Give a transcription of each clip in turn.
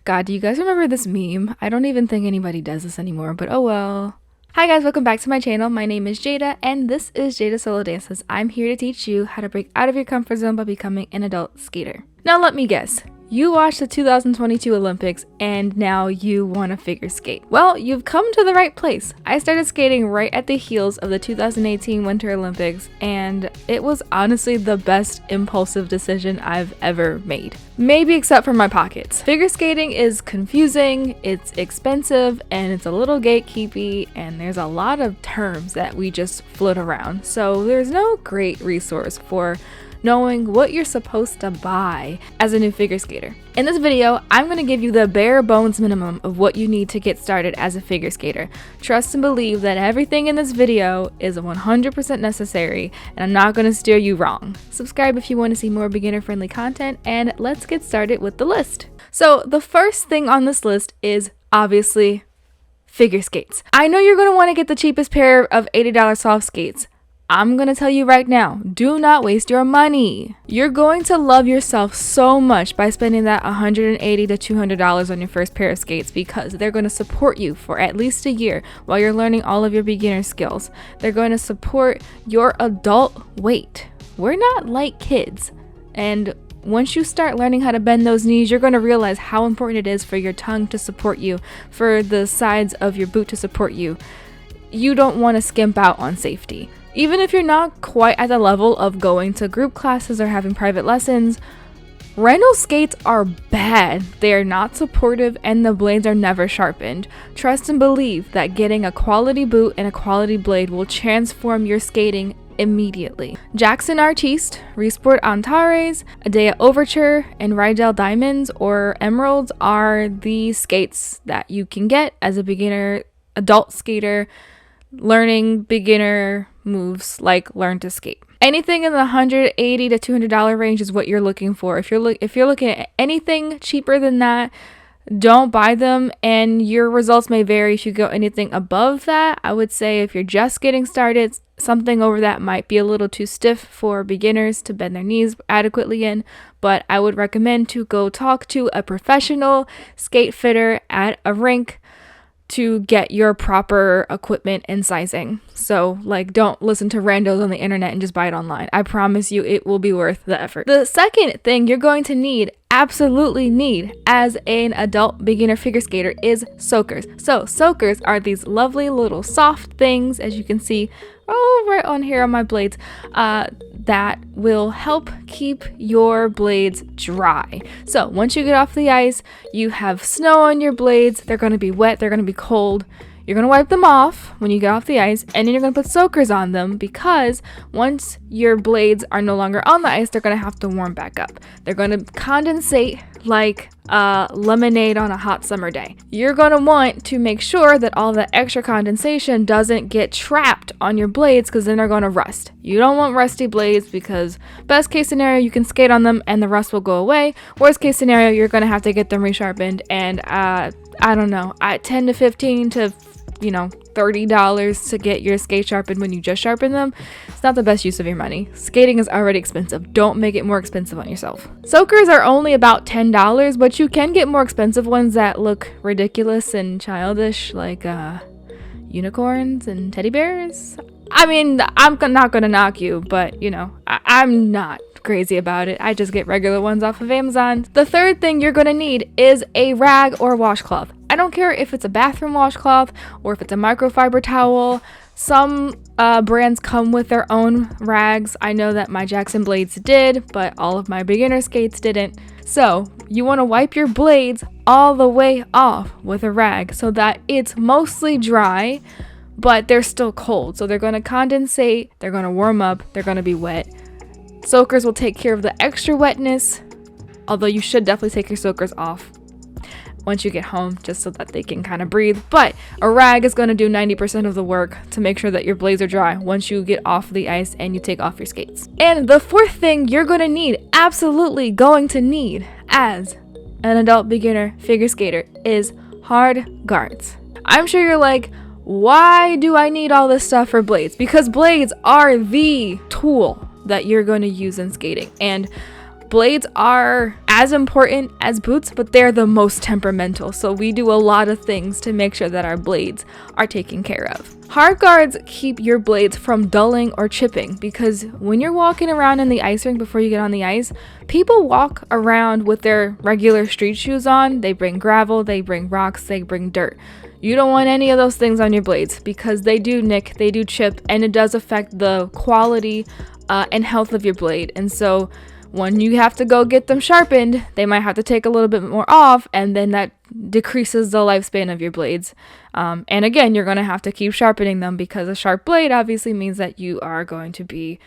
God, do you guys remember this meme? I don't even think anybody does this anymore, but oh well. Hi guys, welcome back to my channel. My name is Jada and this is Jada Solo Dances. I'm here to teach you how to break out of your comfort zone by becoming an adult skater. Now let me guess. You watched the 2022 Olympics and now you want to figure skate. Well, you've come to the right place. I started skating right at the heels of the 2018 Winter Olympics and it was honestly the best impulsive decision I've ever made. Maybe except for my pockets. Figure skating is confusing, it's expensive, and it's a little gatekeepy, and there's a lot of terms that we just float around. So there's no great resource for knowing what you're supposed to buy as a new figure skater. In this video, I'm going to give you the bare bones minimum of what you need to get started as a figure skater. Trust and believe that everything in this video is 100% necessary, and I'm not going to steer you wrong. Subscribe if you want to see more beginner-friendly content, and let's get started with the list. So the first thing on this list is obviously figure skates. I know you're going to want to get the cheapest pair of $80 soft skates. I'm gonna tell you right now, do not waste your money. You're going to love yourself so much by spending that $180 to $200 on your first pair of skates because they're going to support you for at least a year while you're learning all of your beginner skills. They're going to support your adult weight. We're not like kids. And once you start learning how to bend those knees, you're going to realize how important it is for your tongue to support you, for the sides of your boot to support you. You don't want to skimp out on safety. Even if you're not quite at the level of going to group classes or having private lessons, rental skates are bad. They are not supportive and the blades are never sharpened. Trust and believe that getting a quality boot and a quality blade will transform your skating immediately. Jackson Artiste, Resport Antares, Adea Overture, and Riedell Diamonds or Emeralds are the skates that you can get as a beginner adult skater learning beginner moves like learn to skate. Anything in the $180 to $200 range is what you're looking for. If you're looking at anything cheaper than that, don't buy them, and your results may vary if you go anything above that. I would say if you're just getting started, something over that might be a little too stiff for beginners to bend their knees adequately in, but I would recommend to go talk to a professional skate fitter at a rink to get your proper equipment and sizing. So don't listen to randos on the internet and just buy it online. I promise you it will be worth the effort. The second thing you're going to absolutely need as an adult beginner figure skater is soakers. So soakers are these lovely little soft things, as you can see right on here on my blades, that will help keep your blades dry. So once you get off the ice, you have snow on your blades. They're going to be wet, they're going to be cold. You're going to wipe them off when you get off the ice, and then you're going to put soakers on them because once your blades are no longer on the ice, they're going to have to warm back up. They're going to condensate like lemonade on a hot summer day. You're going to want to make sure that all the extra condensation doesn't get trapped on your blades because then they're going to rust. You don't want rusty blades because best case scenario, you can skate on them and the rust will go away. Worst case scenario, you're going to have to get them resharpened, and I don't know, $10 to $15 to $30 to get your skate sharpened when you just sharpen them. It's not the best use of your money. Skating is already expensive. Don't make it more expensive on yourself. Soakers are only about $10, but you can get more expensive ones that look ridiculous and childish, like unicorns and teddy bears. I mean, I'm not gonna knock you, but I'm not crazy about it. I just get regular ones off of Amazon. The third thing you're gonna need is a rag or washcloth. I don't care if it's a bathroom washcloth or if it's a microfiber towel. Some brands come with their own rags. I know that my Jackson blades did, but all of my beginner skates didn't. So you want to wipe your blades all the way off with a rag so that it's mostly dry, but they're still cold. So they're going to condensate, they're going to warm up, they're going to be wet. Soakers will take care of the extra wetness, although you should definitely take your soakers off once you get home just so that they can kind of breathe. But a rag is going to do 90% of the work to make sure that your blades are dry once you get off the ice and you take off your skates. And the fourth thing you're going to need, absolutely going to need as an adult beginner figure skater, is hard guards. I'm sure you're like, why do I need all this stuff for blades? Because blades are the tool that you're going to use in skating. And Blades are as important as boots, but they're the most temperamental. So we do a lot of things to make sure that our blades are taken care of. Hard guards keep your blades from dulling or chipping, because when you're walking around in the ice rink before you get on the ice, people walk around with their regular street shoes on. They bring gravel, they bring rocks, they bring dirt. You don't want any of those things on your blades because they do nick, they do chip, and it does affect the quality and health of your blade. And so when you have to go get them sharpened, they might have to take a little bit more off, and then that decreases the lifespan of your blades. And again, you're going to have to keep sharpening them, because a sharp blade obviously means that you are going to be,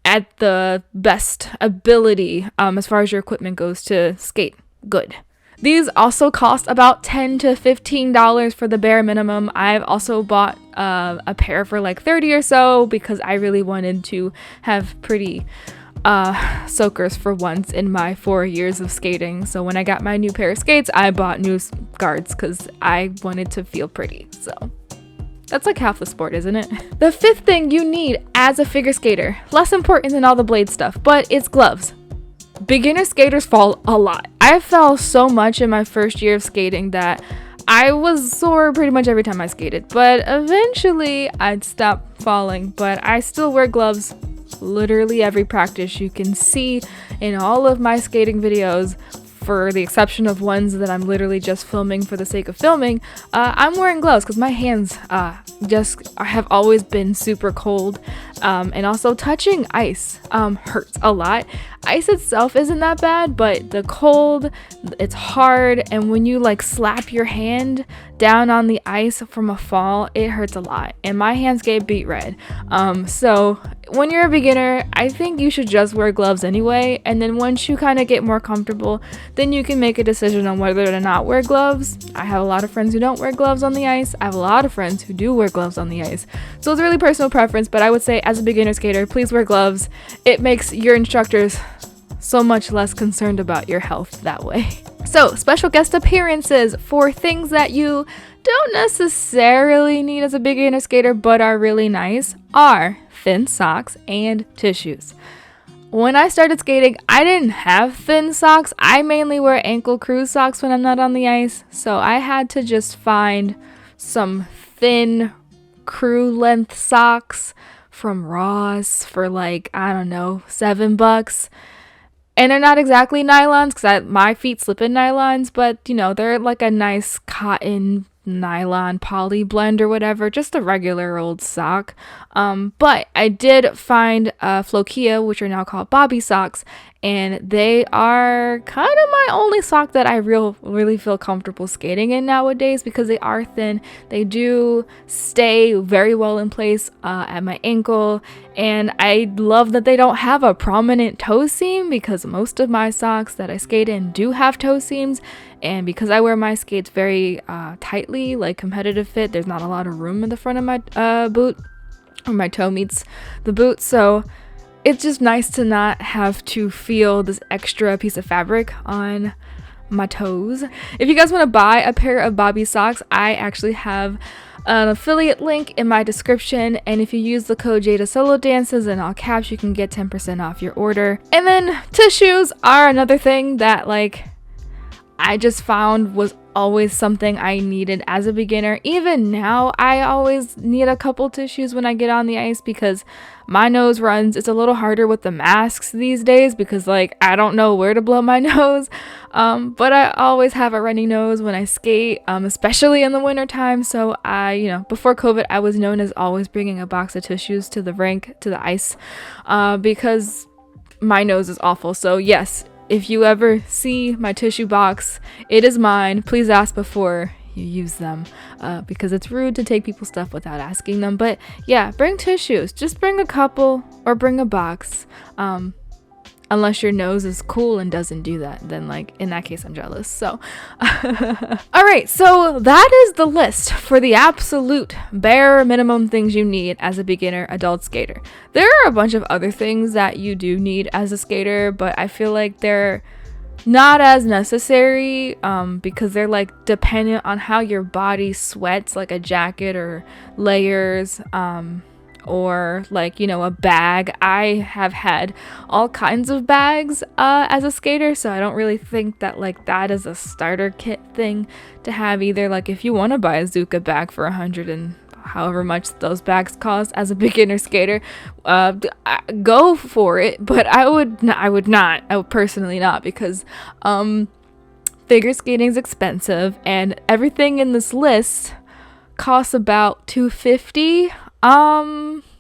at the best ability as far as your equipment goes to skate good. These also cost about $10 to $15 for the bare minimum. I've also bought a pair for like $30 or so, because I really wanted to have pretty soakers for once in my 4 years of skating. So when I got my new pair of skates, I bought new guards because I wanted to feel pretty. So that's like half the sport, isn't it? The fifth thing you need as a figure skater, less important than all the blade stuff, but it's gloves. Beginner skaters fall a lot. I fell so much in my first year of skating that I was sore pretty much every time I skated, but eventually I'd stop falling. But I still wear gloves literally every practice. You can see in all of my skating videos, for the exception of ones that I'm literally just filming for the sake of filming, I'm wearing gloves because my hands just have always been super cold, and also touching ice hurts a lot. Ice itself isn't that bad, but the cold, it's hard, and when you like slap your hand down on the ice from a fall, it hurts a lot, and my hands get beet red. So when you're a beginner, I think you should just wear gloves anyway, and then once you kind of get more comfortable, then you can make a decision on whether to not wear gloves. I have a lot of friends who don't wear gloves on the ice. I have a lot of friends who do wear gloves on the ice. So it's really personal preference, but I would say as a beginner skater, please wear gloves. It makes your instructors so much less concerned about your health that way. So, special guest appearances for things that you don't necessarily need as a beginner skater but are really nice are thin socks and tissues. When I started skating, I didn't have thin socks. I mainly wear ankle cruise socks when I'm not on the ice, so I had to just find some thin crew length socks from Ross for like, I don't know, $7. And they're not exactly nylons, because my feet slip in nylons, but they're like a nice cotton nylon poly blend or whatever, just a regular old sock. But I did find Flokia, which are now called Bobby socks, and they are kind of my only sock that I really feel comfortable skating in nowadays, because they are thin. They do stay very well in place at my ankle, and I love that they don't have a prominent toe seam, because most of my socks that I skate in do have toe seams, and because I wear my skates very tightly, like competitive fit, there's not a lot of room in the front of my boot, or my toe meets the boot, so it's just nice to not have to feel this extra piece of fabric on my toes. If you guys want to buy a pair of Bobby socks, I actually have an affiliate link in my description, and if you use the code JadaSoloDances in all caps, you can get 10% off your order. And then tissues are another thing that I just found was always something I needed as a beginner. Even now, I always need a couple tissues when I get on the ice, because my nose runs. It's a little harder with the masks these days, because I don't know where to blow my nose. But I always have a runny nose when I skate, especially in the winter time. So before COVID, I was known as always bringing a box of tissues to the rink, to the ice, because my nose is awful. So yes, if you ever see my tissue box, it is mine. Please ask before you use them, because it's rude to take people's stuff without asking them. But yeah, bring tissues. Just bring a couple or bring a box. Unless your nose is cool and doesn't do that, then in that case I'm jealous. So all right, so that is the list for the absolute bare minimum things you need as a beginner adult skater. There are a bunch of other things that you do need as a skater, but I feel like they're not as necessary, because they're dependent on how your body sweats, like a jacket or layers, or like, you know, a bag. I have had all kinds of bags as a skater, so I don't really think that like that is a starter kit thing to have either. Like if you want to buy a Zuka bag for 100 and however much those bags cost as a beginner skater, go for it, but I would personally not, because figure skating is expensive and everything in this list costs about $250.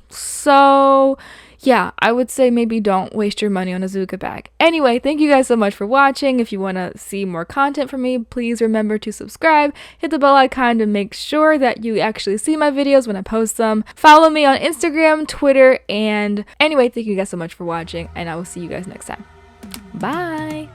So yeah, I would say maybe don't waste your money on a Zuka bag. Anyway, thank you guys so much for watching. If you want to see more content from me, please remember to subscribe, hit the bell icon to make sure that you actually see my videos when I post them. Follow me on Instagram, Twitter, and anyway, thank you guys so much for watching, and I will see you guys next time. Bye!